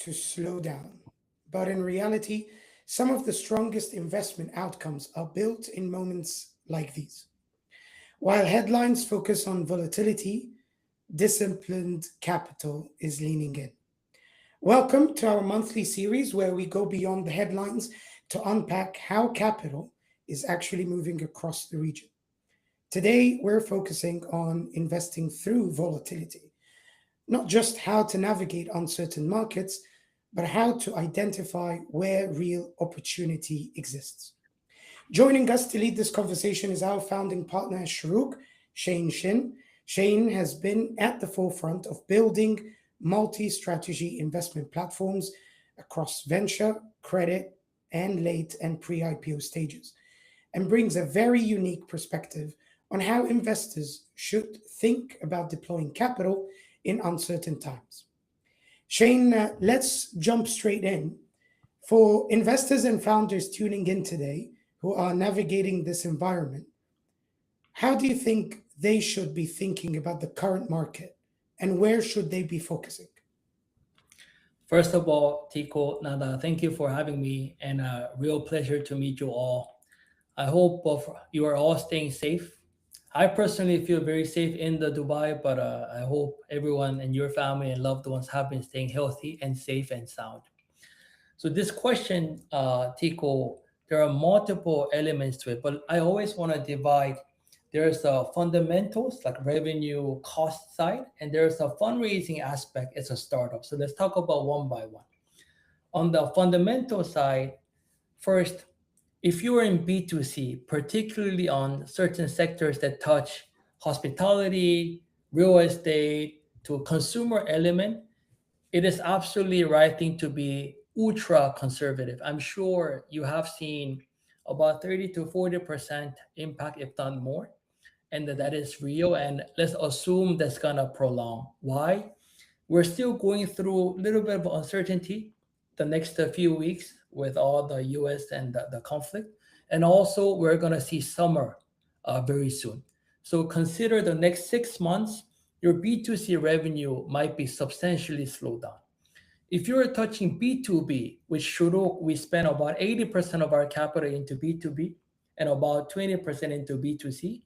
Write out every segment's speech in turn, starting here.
to slow down. But in reality, some of the strongest investment outcomes are built in moments like these. While headlines focus on volatility, disciplined capital is leaning in. Welcome to our monthly series where we go beyond the headlines to unpack how capital is actually moving across the region. Today, we're focusing on investing through volatility, not just how to navigate uncertain markets, but how to identify where real opportunity exists. Joining us to lead this conversation is our founding partner, Shuruk, Shane Shin. Shane has been at the forefront of building multi strategy investment platforms across venture, credit, and late and pre IPO stages, and brings a very unique perspective on how investors should think about deploying capital in uncertain times. Shane, let's jump straight in. For investors and founders tuning in today who are navigating this environment, how do you think they should be thinking about the current market and where should they be focusing? First of all, Tico, Nada, thank you for having me and a real pleasure to meet you all. I hope you are all staying safe. I personally feel very safe in the Dubai, but I hope everyone and your family and loved ones have been staying healthy and safe and sound. So this question, Tico, there are multiple elements to it, but I always want to divide. There's a fundamentals like revenue cost side, and there's a fundraising aspect as a startup. So let's talk about one by one. On the fundamental side, first, if you are in B2C, particularly on certain sectors that touch hospitality, real estate, to a consumer element, it is absolutely right thing to be ultra conservative. I'm sure you have seen about 30 to 40% impact, if not more, and that is real. And let's assume that's gonna prolong. Why? We're still going through a little bit of uncertainty the next few weeks with all the US and the conflict. And also, we're going to see summer very soon. So consider the next 6 months, your B2C revenue might be substantially slowed down. If you're touching B2B, which Shuruk, we spend about 80% of our capital into B2B and about 20% into B2C.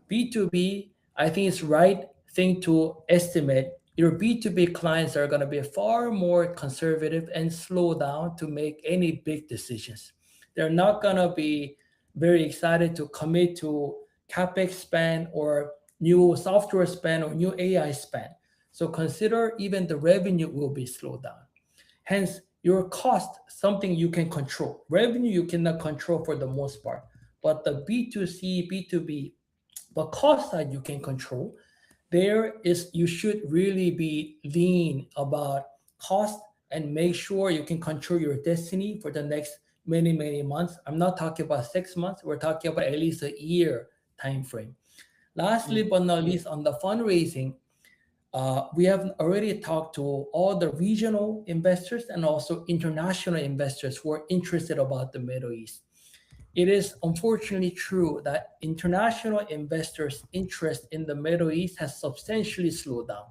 B2B, I think it's right thing to estimate your B2B clients are going to be far more conservative and slow down to make any big decisions. They're not going to be very excited to commit to CapEx spend or new software spend or new AI spend. So consider even the revenue will be slowed down. Hence, your cost, something you can control. Revenue you cannot control for the most part. But the B2C, B2B, the cost side you can control. There is you should really be lean about cost and make sure you can control your destiny for the next many months. I'm not talking about 6 months, we're talking about at least a year time frame. Lastly but not least, on the fundraising, we have already talked to all the regional investors and also international investors who are interested about the Middle East. It is unfortunately true that international investors' interest in the Middle East has substantially slowed down.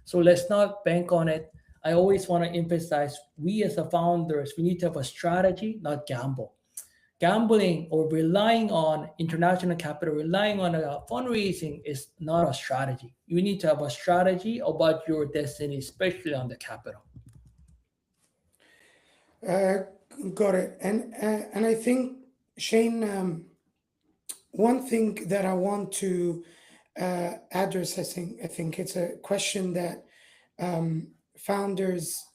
So let's not bank on it. I always want to emphasize we as a founders, we need to have a strategy, not gamble. Gambling or relying on international capital, relying on fundraising is not a strategy. You need to have a strategy about your destiny, especially on the capital. Uh, Got it. And I think, Shane, one thing that I want to address, I think it's a question that founders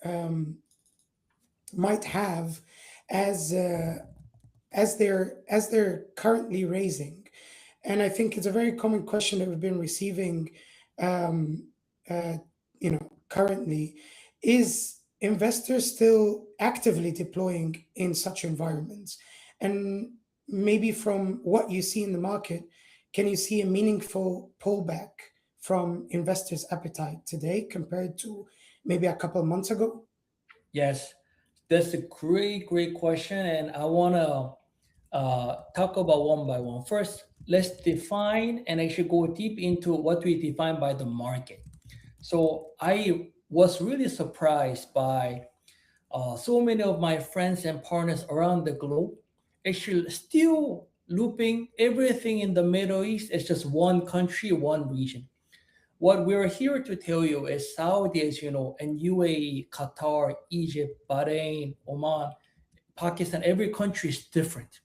might have as as they're currently raising, and I think it's a very common question that we've been receiving, um, uh, currently, is investors still actively deploying in such environments, and maybe from what you see in the market, can you see a meaningful pullback from investors' appetite today compared to maybe a couple of months ago? Yes, that's a great question, and I want to talk about one by one. First, let's define and actually go deep into what we define by the market. So I was really surprised by So many of my friends and partners around the globe actually still looping everything in the Middle East as just one country, one region. What we're here to tell you is Saudi, as you know, and UAE, Qatar, Egypt, Bahrain, Oman, Pakistan, every country is different.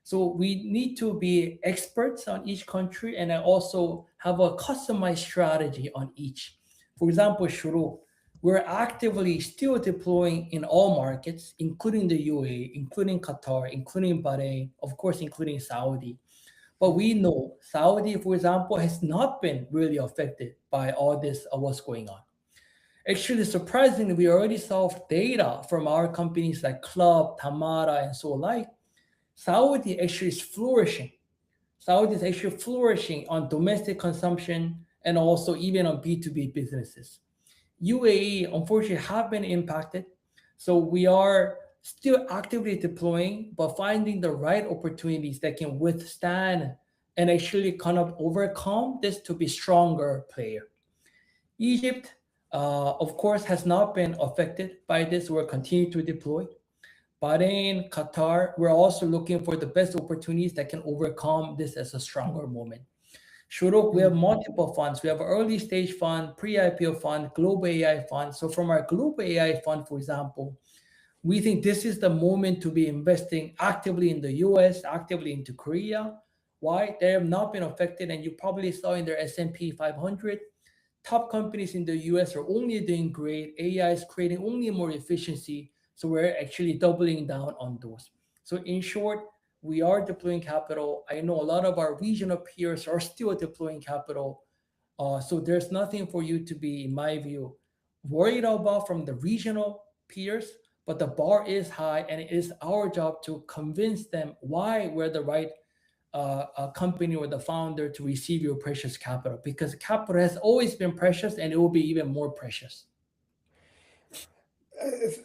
So we need to be experts on each country and I also have a customized strategy on each. For example, Shuru, we're actively still deploying in all markets, including the UAE, including Qatar, including Bahrain, of course, including Saudi. But we know Saudi, for example, has not been really affected by all this what's going on. Actually, surprisingly, we already saw data from our companies like Club, Tamara, and so like. Saudi actually is flourishing. Saudi is actually flourishing on domestic consumption and also even on B2B businesses. UAE, unfortunately, have been impacted. So we are still actively deploying, but finding the right opportunities that can withstand and actually kind of overcome this to be stronger player. Egypt, of course, has not been affected by this. We're continuing to deploy. Bahrain, Qatar, we're also looking for the best opportunities that can overcome this as a stronger moment. Shuruk, we have Mm, multiple funds. We have an early stage fund, pre-IPO fund, global AI fund. So from our global AI fund, for example, we think this is the moment to be investing actively in the US, actively into Korea. Why? They have not been affected, and you probably saw in their S&P 500, top companies in the US are only doing great. AI is creating only more efficiency. So we're actually doubling down on those. So in short, we are deploying capital. I know a lot of our regional peers are still deploying capital. So there's nothing for you to be, in my view, worried about from the regional peers, but the bar is high, and it is our job to convince them why we're the right company or the founder to receive your precious capital, because capital has always been precious and it will be even more precious.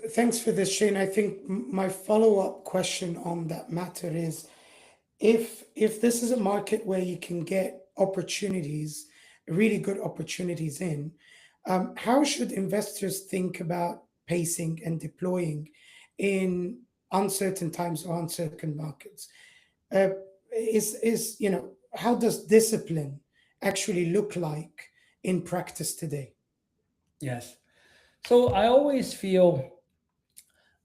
Thanks for this, Shane. I think my follow-up question on that matter is if this is a market where you can get opportunities, really good opportunities in, how should investors think about pacing and deploying in uncertain times or uncertain markets? Uh, is how does discipline actually look like in practice today? Yes. So I always feel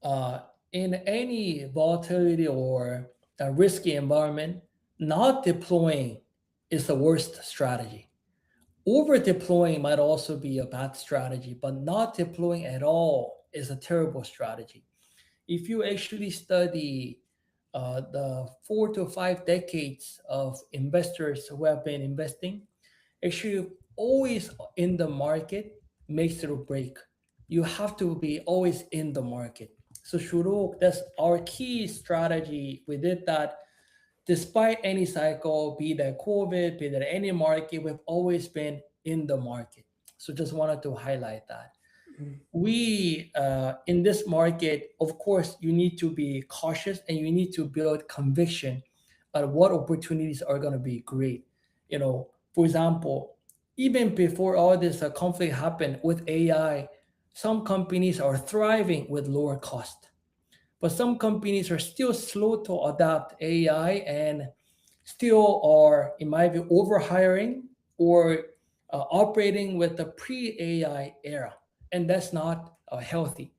uh, in any volatility or a risky environment, not deploying is the worst strategy. Over deploying might also be a bad strategy, but not deploying at all is a terrible strategy. If you actually study the 4 to 5 decades of investors who have been investing, actually always in the market makes it or break. You have to be always in the market. So Shuruk, that's our key strategy. We did that despite any cycle, be that COVID, be that any market, we've always been in the market. So just wanted to highlight that. Mm, We in this market, of course, you need to be cautious and you need to build conviction on what opportunities are going to be great. For example, even before all this conflict happened with AI, some companies are thriving with lower cost, but some companies are still slow to adopt AI and still are, in my view, overhiring or operating with the pre-AI era, and that's not healthy.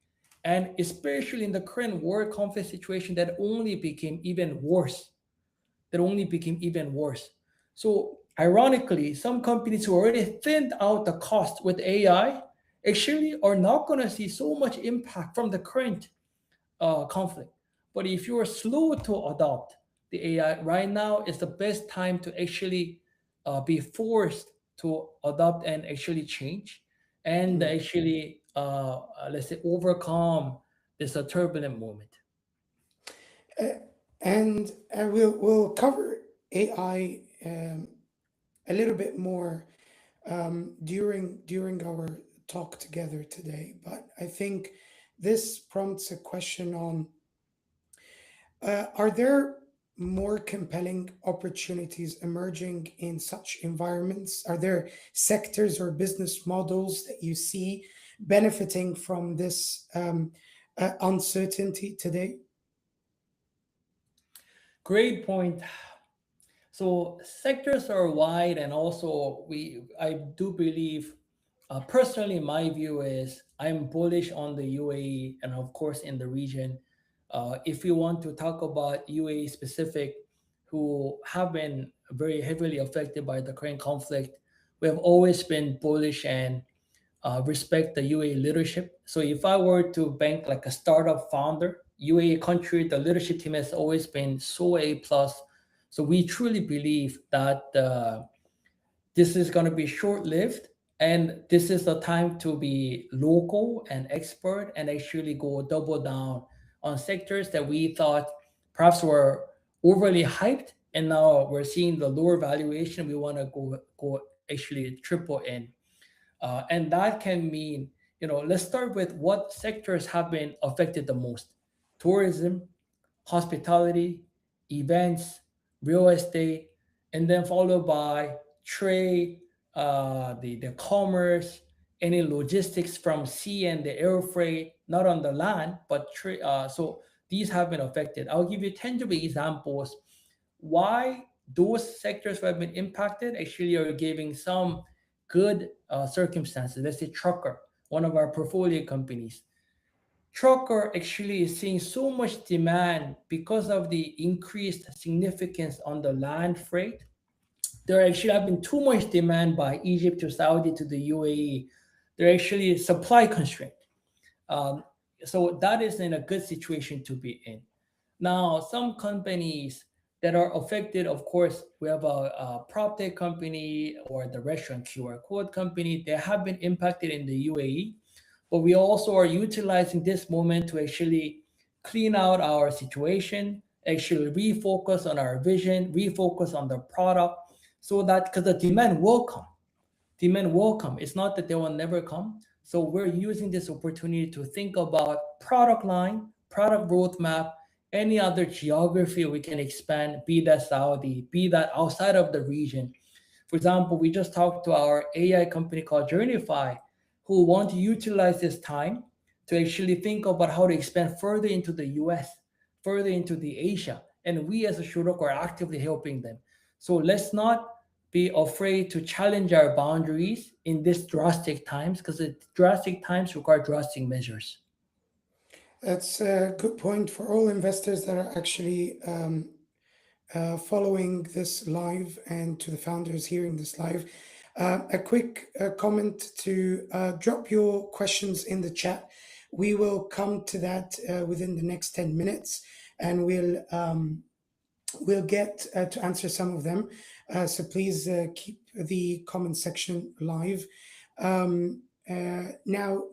And especially in the current war conflict situation, that only became even worse. That only became even worse. So, ironically, some companies who already thinned out the cost with AI actually are not going to see so much impact from the current conflict. But if you are slow to adopt the AI, right now is the best time to actually be forced to adopt and actually change and mm. actually, let's say, overcome this turbulent moment. Uh, and we'll cover AI a little bit more during our talk together today. But I think this prompts a question on: are there more compelling opportunities emerging in such environments? Are there sectors or business models that you see benefiting from this uncertainty today? Great point. So sectors are wide, and also I do believe, personally, my view is I'm bullish on the UAE and of course in the region. If you want to talk about UAE specific, who have been very heavily affected by the current conflict, we have always been bullish and respect the UAE leadership. So if I were to bank like a startup founder, UAE country, the leadership team has always been so A plus. So we truly believe that this is going to be short lived, and this is the time to be local and expert and actually go double down on sectors that we thought perhaps were overly hyped, and now we're seeing the lower valuation. We want to go actually triple in, and that can mean, let's start with what sectors have been affected the most: tourism, hospitality, events, real estate, and then followed by trade, the commerce, any logistics from sea and the air freight, not on the land, but trade. So these have been affected. I'll give you tangible examples why those sectors who have been impacted actually are giving some good circumstances. Let's say trucker, one of our portfolio companies. Trucker actually is seeing so much demand because of the increased significance on the land freight. There actually have been too much demand by Egypt to Saudi to the UAE. They're actually supply constraint. Um, so that is in a good situation to be in. Now, some companies that are affected, of course, we have a prop tech company or the restaurant QR code company. They have been impacted in the UAE, but we also are utilizing this moment to actually clean out our situation, actually refocus on our vision, refocus on the product, so that because the demand will come. It's not that they will never come. So we're using this opportunity to think about product line, product roadmap, any other geography we can expand, be that Saudi, be that outside of the region. For example, we just talked to our AI company called Journeyfy, who want to utilize this time to actually think about how to expand further into the US, further into the Asia. And we as a Shurok are actively helping them. So let's not be afraid to challenge our boundaries in these drastic times, because the drastic times require drastic measures. That's a good point for all investors that are actually following this live, and to the founders hearing this live. A quick comment to drop your questions in the chat. We will come to that within the next 10 minutes, and we'll get to answer some of them. So please keep the comment section live. Now,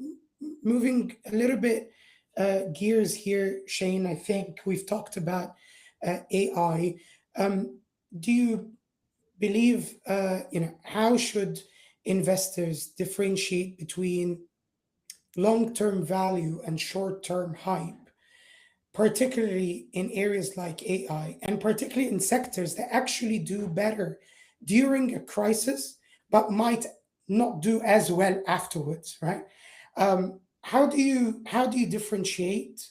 moving a little bit gears here, Shane, I think we've talked about AI. Do you believe, how should investors differentiate between long-term value and short-term hype, particularly in areas like AI, and particularly in sectors that actually do better during a crisis, but might not do as well afterwards, right? How do you differentiate?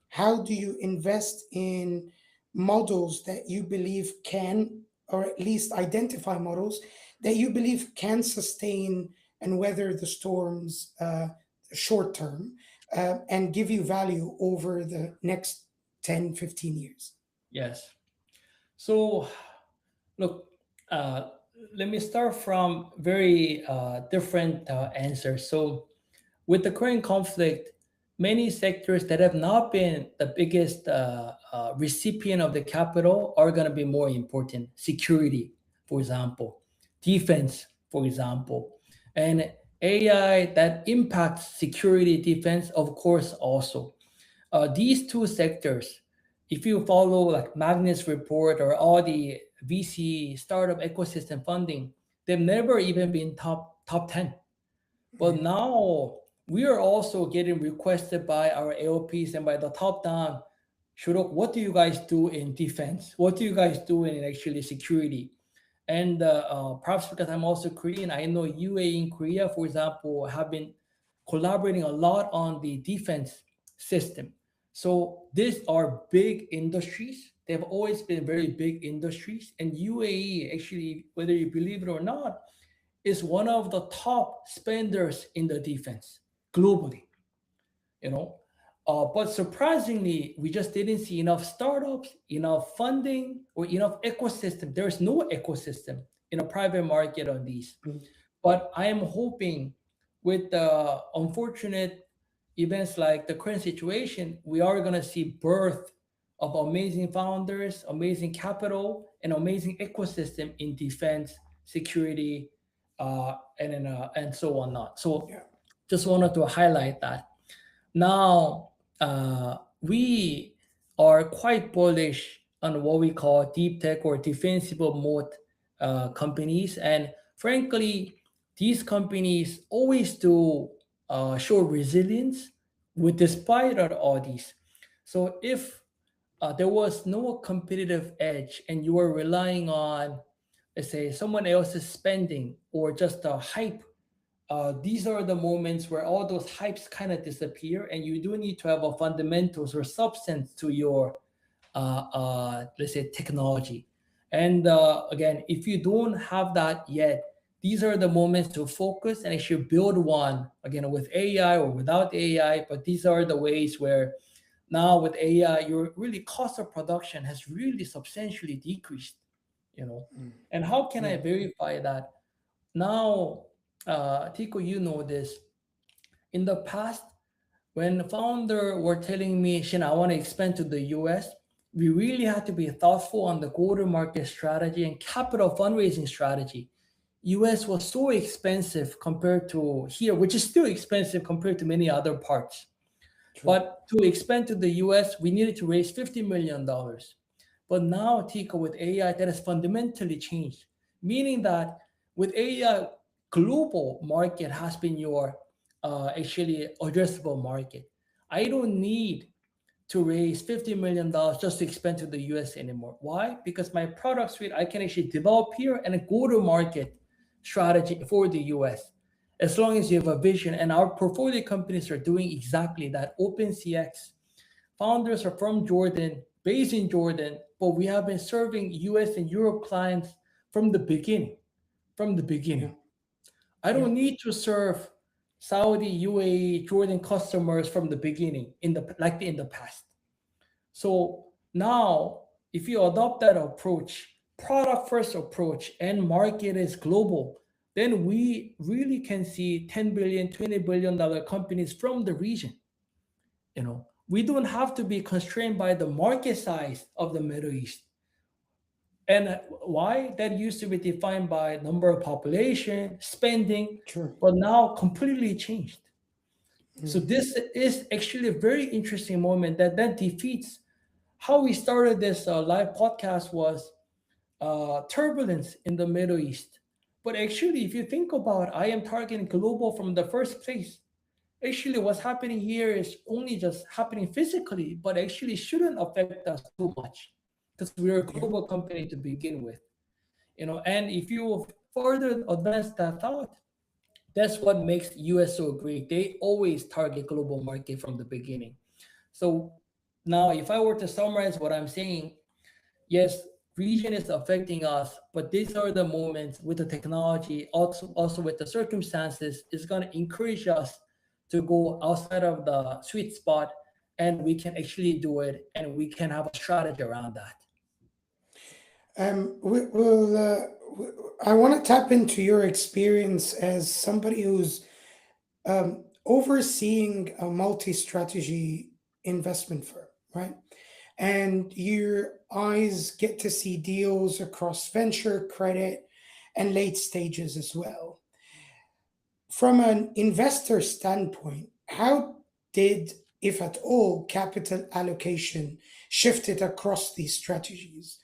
How do you invest in models that you believe can, or at least identify models that you believe can sustain and weather the storms short term, and give you value over the next 10, 15 years? Yes. So, look, uh, let me start from very different answers. So, with the current conflict, many sectors that have not been the biggest recipient of the capital are going to be more important. Security, for example, defense, for example, and AI that impacts security, defense, of course, also. These two sectors, if you follow like Magnus report or all the VC startup ecosystem funding, they've never even been top 10. But Mhm. now we are also getting requested by our AOPs and by the top down. Shurok, what do you guys do in defense? What do you guys do in actually security? And perhaps because I'm also Korean, I know UAE in Korea, for example, have been collaborating a lot on the defense system. So these are big industries. They've always been very big industries. And UAE, actually, whether you believe it or not, is one of the top spenders in the defense globally, you know. But surprisingly, we just didn't see enough startups, enough funding, or enough ecosystem. There's no ecosystem in a private market on these. Mm. But I am hoping with the unfortunate events like the current situation, we are going to see birth of amazing founders, amazing capital, and amazing ecosystem in defense, security, and so on. Not so. Yeah. Just wanted to highlight that. Now, we are quite bullish on what we call deep tech or defensible mode companies. And frankly, these companies always do show resilience with despite of all these. So if there was no competitive edge and you were relying on, let's say, someone else's spending or just a hype, these are the moments where all those hypes kind of disappear, and you do need to have a fundamentals or substance to your, let's say, technology. And again, if you don't have that yet, these are the moments to focus and actually build one again with AI or without AI. But these are the ways where now with AI, your really cost of production has really substantially decreased. You know, Mm. and how can I Yeah. verify that? Now, Tico, you know this. In the past, when the founder were telling me, Shin, I want to expand to the US, we really had to be thoughtful on the go-to-market strategy and capital fundraising strategy. US was so expensive compared to here, which is still expensive compared to many other parts. True. But to expand to the US, we needed to raise $50 million. But now, Tico, with AI, that has fundamentally changed, meaning that with AI, global market has been your actually addressable market. I don't need to raise $50 million just to expand to the US anymore. Why? Because my product suite I can actually develop here and go to market strategy for the US. As long as you have a vision, and our portfolio companies are doing exactly that. OpenCX founders are from Jordan, based in Jordan, but we have been serving US and Europe clients from the beginning. From the Yeah. beginning. I Yeah. don't need to serve Saudi, UAE, Jordan customers from the beginning in the like in the past. So now, if you adopt that approach, product first approach, and market is global, then we really can see 10 billion, $20 billion companies from the region. You know, we don't have to be constrained by the market size of the Middle East. And why? That used to be defined by number of population, spending, True. but now completely changed. So Mm. this is actually a very interesting moment that defeats how we started this live podcast was turbulence in the Middle East. But actually, if you think about, I am targeting global from the first place. Actually, what's happening here is only just happening physically, but actually shouldn't affect us too much because we're a Yeah. global company to begin with. You know, and if you further advance that thought, that's what makes US so great. They always target global market from the beginning. So now if I were to summarize what I'm saying, yes, region is affecting us, but these are the moments with the technology, also with the circumstances, is going to encourage us to go outside of the sweet spot, and we can actually do it, and we can have a strategy around that. We will. I want to tap into your experience as somebody who's overseeing a multi-strategy investment firm, right? And your eyes get to see deals across venture, credit, and late stages as well. From an investor standpoint, how did, if at all, capital allocation shifted across these strategies?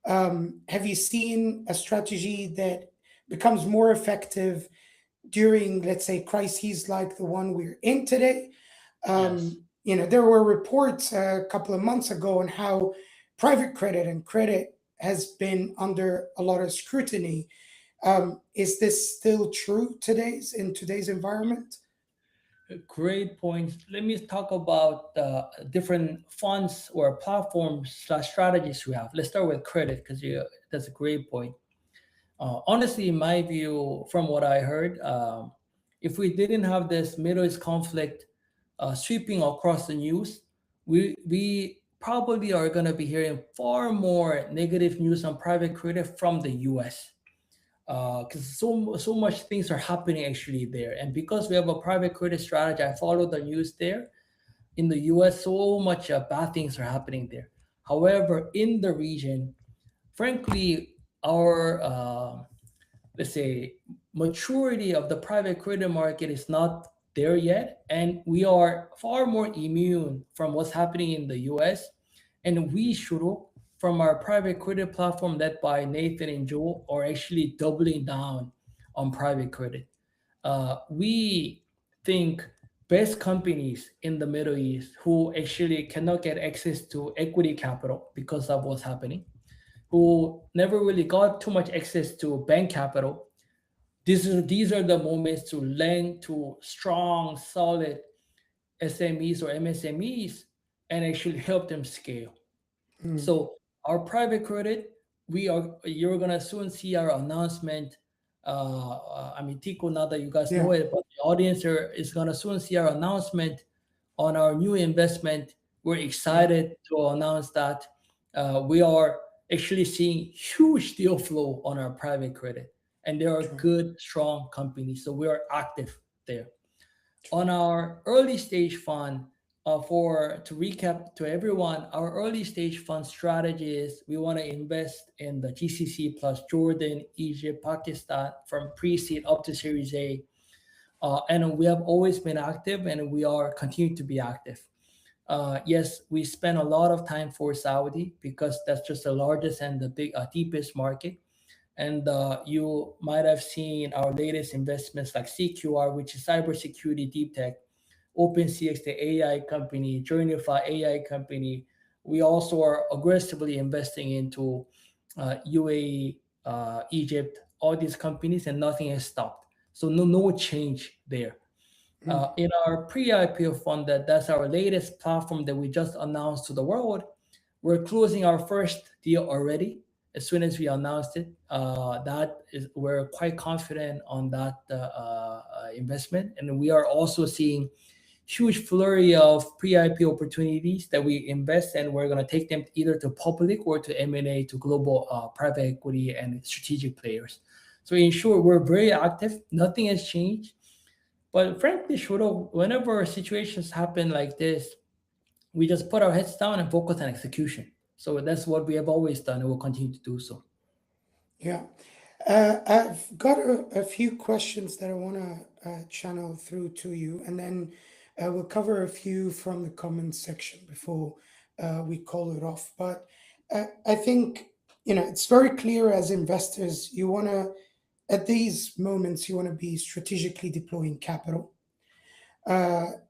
Have you seen a strategy that becomes more effective during, let's say, crises like the one we're in today? Yes. There were reports a couple of months ago on how private credit and credit has been under a lot of scrutiny. Is this still true in today's environment? Great points. Let me talk about different funds or platforms slash strategies we have. Let's start with credit because that's a great point. Honestly, in my view, from what I heard, if we didn't have this Middle East conflict sweeping across the news, we probably are going to be hearing far more negative news on private credit from the U.S. Because so much things are happening actually there, and because we have a private credit strategy, I follow the news there. In the U.S., so much bad things are happening there. However, in the region, frankly, our let's say maturity of the private credit market is not there yet, and we are far more immune from what's happening in the US. And we should, from our private credit platform led by Nathan and Joe, are actually doubling down on private credit. We think best companies in the Middle East who actually cannot get access to equity capital because of what's happening, who never really got too much access to bank capital. These are the moments to lend to strong, solid SMEs or MSMEs and actually help them scale. Mm, So our private credit, you're gonna soon see our announcement. I mean, Tico, now that you guys yeah, know it, but the audience here is gonna soon see our announcement on our new investment. We're yeah, excited to announce that we are actually seeing huge deal flow on our private credit, and there are true, good, strong companies. So we are active there. true. On our early stage fund, for to recap to everyone, our early stage fund strategy is we want to invest in the GCC plus Jordan, Egypt, Pakistan from pre-seed up to Series A, and we have always been active, and we are continuing to be active. Yes, we spend a lot of time for Saudi because that's just the largest and the deepest market. And you might have seen our latest investments like CQR, which is cybersecurity deep tech, OpenCX, the AI company, Journify AI company. We also are aggressively investing into UAE, Egypt, all these companies, and nothing has stopped. So no change there. Mm, In our pre-IPO fund, that's our latest platform that we just announced to the world. We're closing our first deal already. As soon as we announced it, we're quite confident on that investment, and we are also seeing huge flurry of pre-IPO opportunities that we invest, and we're going to take them either to public or to M&A to global private equity and strategic players. So in short, we're very active. Nothing has changed. But frankly, Shuro, whenever situations happen like this, we just put our heads down and focus on execution. So that's what we have always done, and we'll continue to do so. yeah. I've got a few questions that I want to channel through to you, and then we'll cover a few from the comments section before we call it off. But I think, it's very clear as investors, you want to, at these moments, you want to be strategically deploying capital,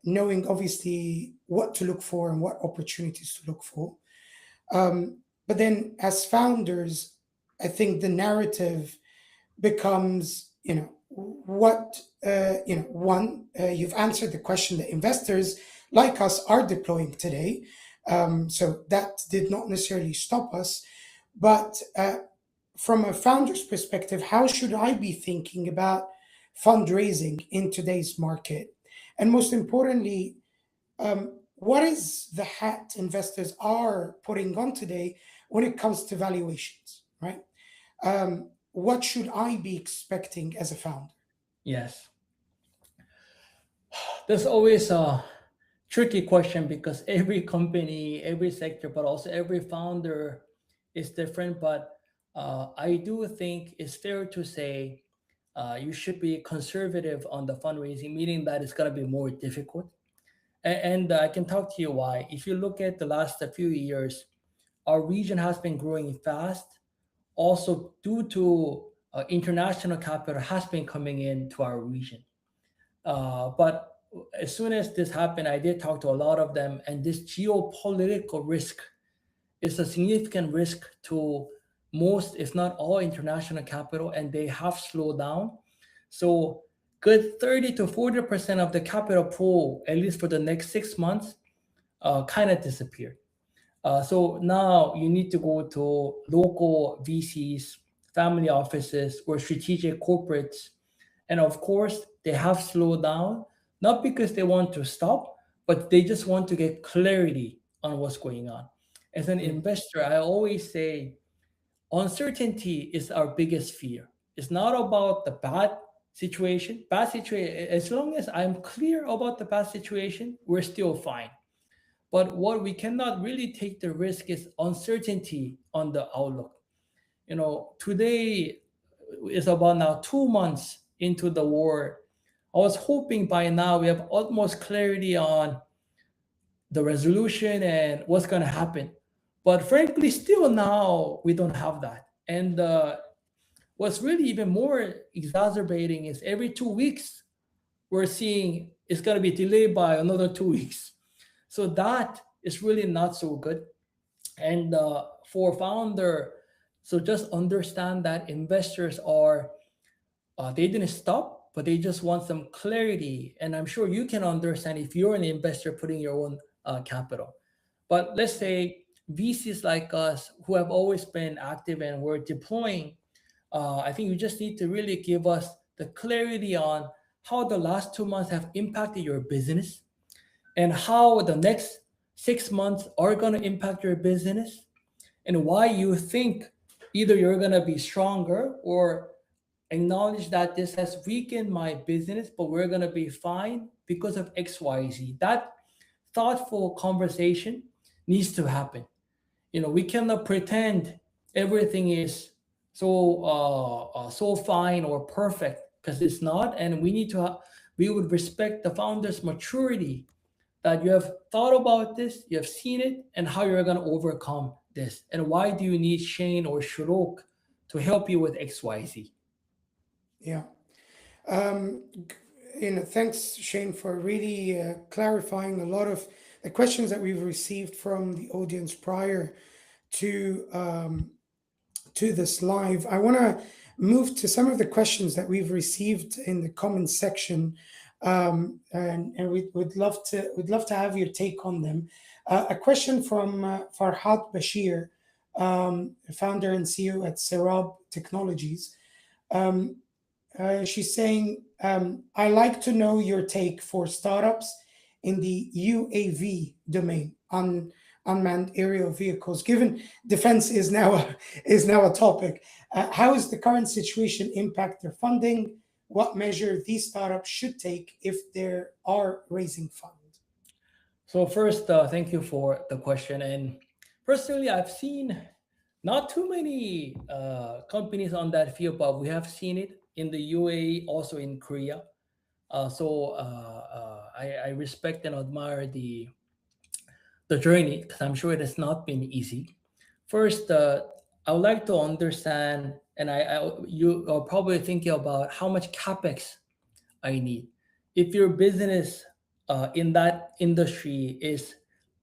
knowing obviously what to look for and what opportunities to look for. But then, as founders, I think the narrative becomes, what, one, you've answered the question that investors like us are deploying today. So that did not necessarily stop us. But from a founder's perspective, how should I be thinking about fundraising in today's market? And most importantly, what is the hat investors are putting on today when it comes to valuations, right? What should I be expecting as a founder? Yes. There's always a tricky question because every company, every sector, but also every founder is different. But I do think it's fair to say you should be conservative on the fundraising, meaning that it's going to be more difficult. And I can talk to you why. If you look at the last few years, our region has been growing fast, also due to international capital has been coming into our region. But as soon as this happened, I did talk to a lot of them, and this geopolitical risk is a significant risk to most, if not all, international capital, and they have slowed down. So good 30 to 40% of the capital pool, at least for the next 6 months, kind of disappeared. So now you need to go to local VCs, family offices, or strategic corporates. And of course, they have slowed down, not because they want to stop, but they just want to get clarity on what's going on. As an Mm, investor, I always say uncertainty is our biggest fear. It's not about the bad situation. Bad situation, as long as I'm clear about the bad situation, we're still fine. But what we cannot really take the risk is uncertainty on the outlook. Today is about now 2 months into the war. I was hoping by now we have utmost clarity on the resolution and what's going to happen. But frankly, still now we don't have that. And what's really even more exacerbating is every 2 weeks we're seeing it's going to be delayed by another 2 weeks. So that is really not so good. And for founder, so just understand that investors are they didn't stop, but they just want some clarity. And I'm sure you can understand if you're an investor putting your own capital. But let's say VCs like us who have always been active and we're deploying, I think you just need to really give us the clarity on how the last 2 months have impacted your business and how the next 6 months are going to impact your business and why you think either you're going to be stronger or acknowledge that this has weakened my business, but we're going to be fine because of XYZ. That thoughtful conversation needs to happen. We cannot pretend everything is so fine or perfect because it's not, and we would respect the founder's maturity that you have thought about this, you have seen it, and how you're going to overcome this, and why do you need Shane or Shurok to help you with XYZ. yeah. Thanks, Shane, for really clarifying a lot of the questions that we've received from the audience prior to this live. I want to move to some of the questions that we've received in the comment section, and we would love to have your take on them. A question from Farhat Bashir, founder and CEO at Serab Technologies. Um, she's saying, I like to know your take for startups in the UAV domain, unmanned aerial vehicles. Given defense is now a topic, how is the current situation impact their funding? What measure these startups should take if they are raising funds? So first, thank you for the question. And personally, I've seen not too many companies on that field, but we have seen it in the UAE, also in Korea. I respect and admire the journey because I'm sure it has not been easy. First, I would like to understand, and you are probably thinking about how much capex I need. If your business in that industry is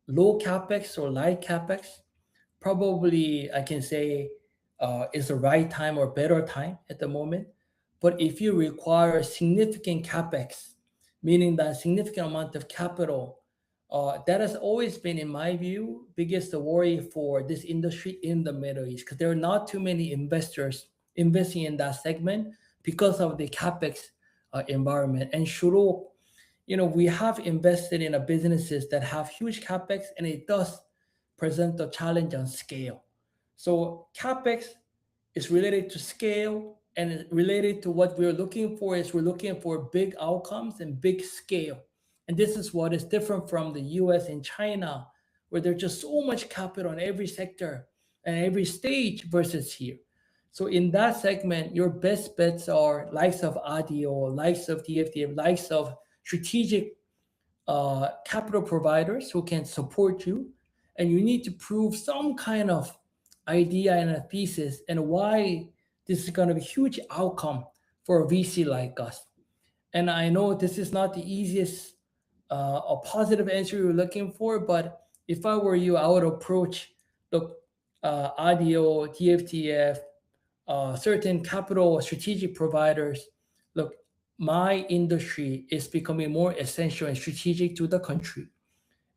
low capex or light capex, probably I can say is the right time or better time at the moment. But if you require significant capex, meaning that significant amount of capital, that has always been, in my view, biggest worry for this industry in the Middle East because there are not too many investors investing in that segment because of the capex environment. And Shuruk, we have invested in a businesses that have huge capex, and it does present a challenge on scale. So capex is related to scale, and related to what we're looking for is we're looking for big outcomes and big scale. And this is what is different from the US and China, where there's just so much capital in every sector and every stage versus here. So in that segment, your best bets are likes of ADIO, likes of TFTF, likes of strategic capital providers who can support you, and you need to prove some kind of idea and a thesis and why this is going to be a huge outcome for a VC like us. And I know this is not the easiest a positive answer you're looking for, but if I were you, I would approach look ADIO, TFTF, certain capital strategic providers. Look, my industry is becoming more essential and strategic to the country,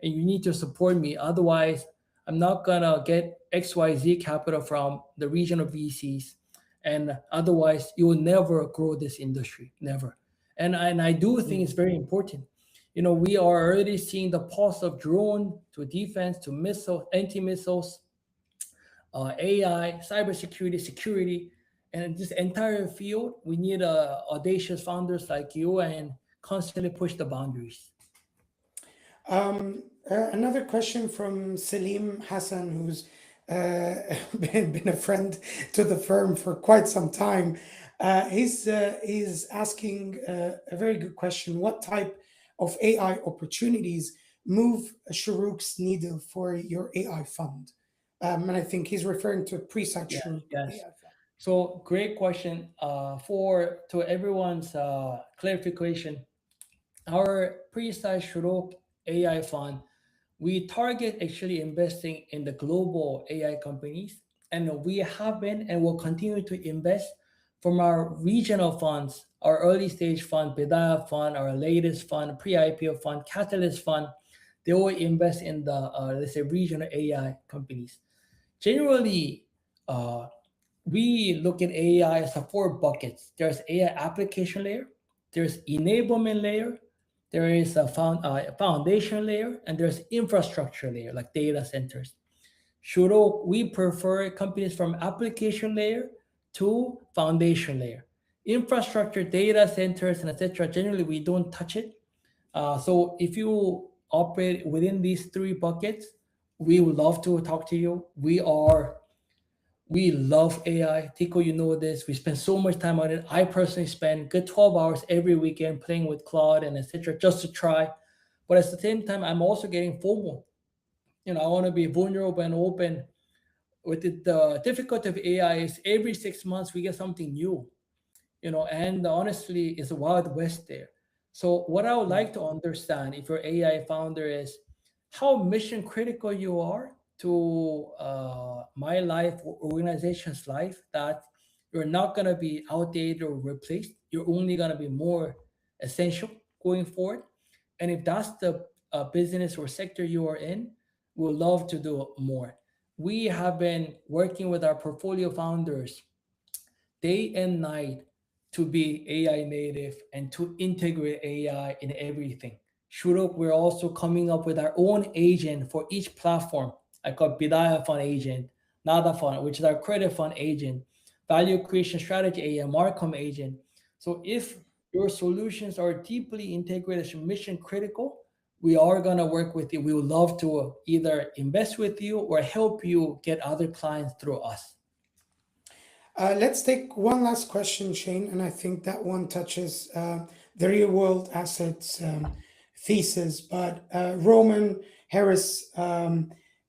and you need to support me. Otherwise, I'm not gonna get XYZ capital from the regional VCs, and otherwise, you will never grow this industry, never. And I do think Mm. it's very important. We are already seeing the pulse of drone to defense to missile, anti missiles, AI, cybersecurity, security, and this entire field. We need audacious founders like you and constantly push the boundaries. Another question from Salim Hassan, who's uh, been a friend to the firm for quite some time. He's asking a very good question. What type of AI opportunities move Shuruk's needle for your AI fund? And I think he's referring to Preside Yes, Shuruk yes. AI fund. So great question. For to everyone's clarification, our precise Shurok AI fund, we target actually investing in the global AI companies, and we have been and will continue to invest from our regional funds, our early stage fund, Bidaya fund, our latest fund, pre-IPO fund, Catalyst fund. They will invest in the let's say regional AI companies. Generally, uh, we look at AI as a four buckets. There's AI application layer, there's enablement layer, there is a foundation layer, and there's infrastructure layer like data centers. Shuro, we prefer companies from application layer to foundation layer. Infrastructure, data centers, and etc. Generally, we don't touch it. So if you operate within these three buckets, we would love to talk to you. We love AI. Tico, you know this. We spend so much time on it. I personally spend good 12 hours every weekend playing with Claude and etc. just to try. But at the same time, I'm also getting FOMO. I want to be vulnerable and open. With the difficulty of AI is every 6 months we get something new, and honestly, it's a wild west there. So, what I would Mm. like to understand if you're AI founder is how mission critical you are to my life or organization's life, that you're not going to be outdated or replaced. You're only going to be more essential going forward. And if that's the business or sector you are in, we'll love to do more. We have been working with our portfolio founders day and night to be AI native and to integrate AI in everything. Shuruk, we're also coming up with our own agent for each platform. I call Bidaya Fund agent, Nada Fund, which is our credit fund agent, value creation strategy agent, Markham agent. So if your solutions are deeply integrated and mission critical, we are going to work with you. We would love to either invest with you or help you get other clients through us. Let's take one last question, Shane, and I think that one touches the real world assets thesis. But Roman Harris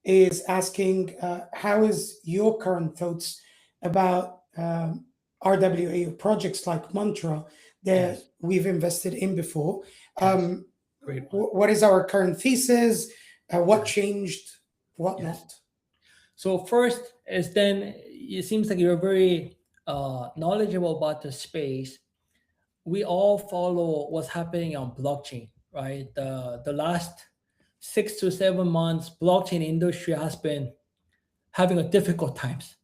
is asking, how is your current thoughts about RWA projects like Mantra that Yes, we've invested in before? yes, Um, great one. what is our current thesis? What Yes, changed? What yes. not? So first is then it seems like you're very knowledgeable about the space. We all follow what's happening on blockchain, right? The last 6 to 7 months, blockchain industry has been having a difficult times.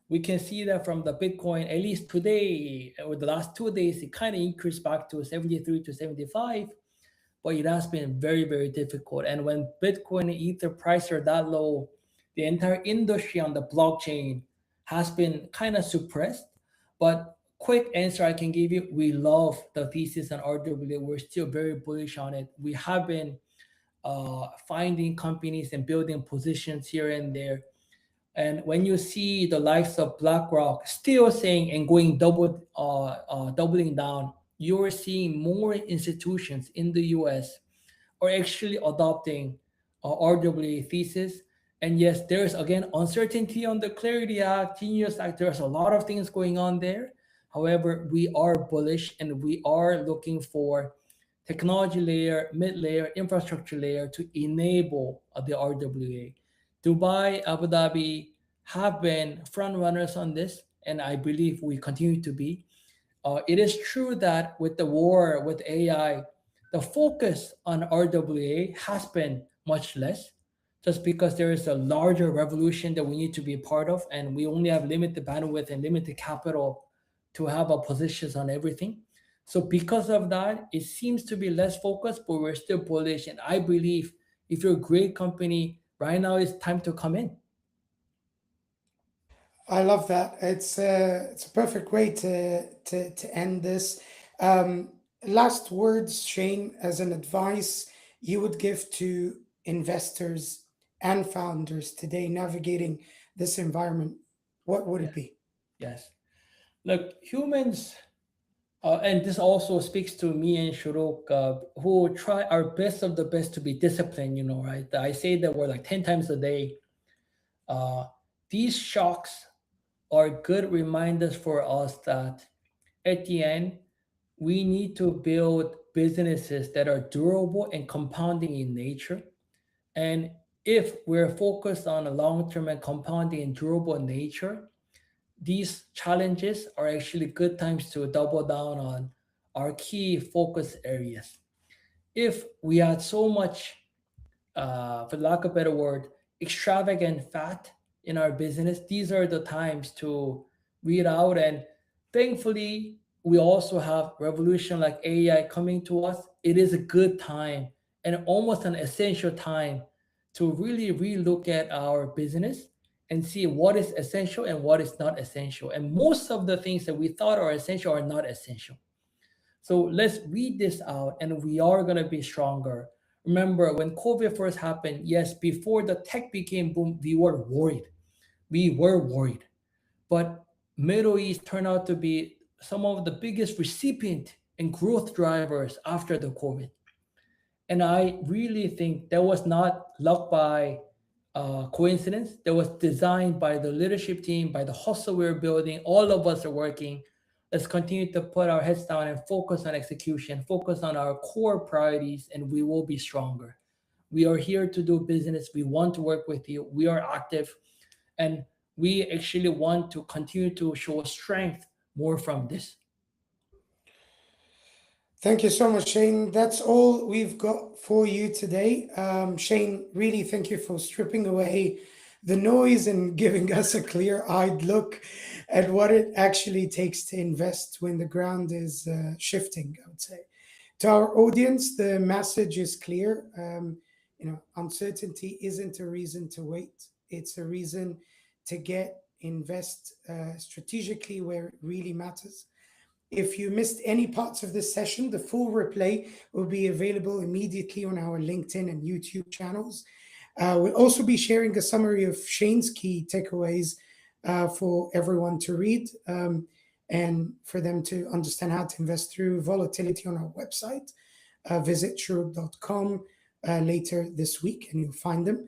We can see that from the Bitcoin, at least today or the last 2 days, it kind of increased back to 73 to 75, but it has been very, very difficult. And when Bitcoin and Ether prices are that low, the entire industry on the blockchain has been kind of suppressed. But quick answer I can give you, we love the thesis on RWA. We're still very bullish on it. We have been finding companies and building positions here and there. And when you see the likes of BlackRock still saying and going doubling down, you're seeing more institutions in the US are actually adopting RWA thesis. And yes, there's again uncertainty on the Clarity Act, Genius Act. There's a lot of things going on there. However, we are bullish and we are looking for technology layer, mid layer, infrastructure layer to enable the RWA. Dubai, Abu Dhabi have been front runners on this, and I believe we continue to be. It is true that with the war with AI, the focus on RWA has been much less, just because there is a larger revolution that we need to be a part of, and we only have limited bandwidth and limited capital to have our positions on everything. So because of that, it seems to be less focused, but we're still bullish. And I believe if you're a great company, right now it's time to come in. I love that. It's a perfect way to end this. Um, Last words, Shane, as an advice you would give to investors and founders today navigating this environment. What would Yeah. it be? Yes. Look, humans, and this also speaks to me and Shuruk, who try our best of the best to be disciplined, right? I say that we're like 10 times a day. Uh, these shocks are good reminders for us that at the end, we need to build businesses that are durable and compounding in nature. And if we're focused on a long term and compounding and durable nature, these challenges are actually good times to double down on our key focus areas. If we had so much, for lack of a better word, extravagant fat in our business, these are the times to read out. And thankfully, we also have revolution like AI coming to us. It is a good time and almost an essential time to really relook at our business and see what is essential and what is not essential. And most of the things that we thought are essential are not essential. So let's read this out and we are going to be stronger. Remember, when COVID first happened, yes, before the tech became boom, we were worried. We were worried. But Middle East turned out to be some of the biggest recipient and growth drivers after the COVID. And I really think that was not luck by coincidence. That was designed by the leadership team, by the hustle we're building. All of us are working. Let's continue to put our heads down and focus on execution, focus on our core priorities, and we will be stronger. We are here to do business. We want to work with you. We are active, and we actually want to continue to show strength more from this. Thank you so much, Shane. That's all we've got for you today. Shane, really thank you for stripping away the noise and giving us a clear eyed look at what it actually takes to invest when the ground is shifting, I would say. To our audience, the message is clear. Uncertainty isn't a reason to wait, it's a reason to invest strategically where it really matters. If you missed any parts of this session, the full replay will be available immediately on our LinkedIn and YouTube channels. We'll also be sharing a summary of Shane's key takeaways for everyone to read, and for them to understand how to invest through volatility on our website. Visit shuruk.com later this week and you'll find them.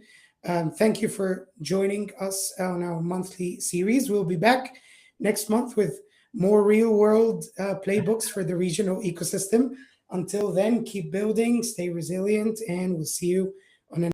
Thank you for joining us on our monthly series. We'll be back next month with more real world playbooks for the regional ecosystem. Until then, keep building, stay resilient, and we'll see you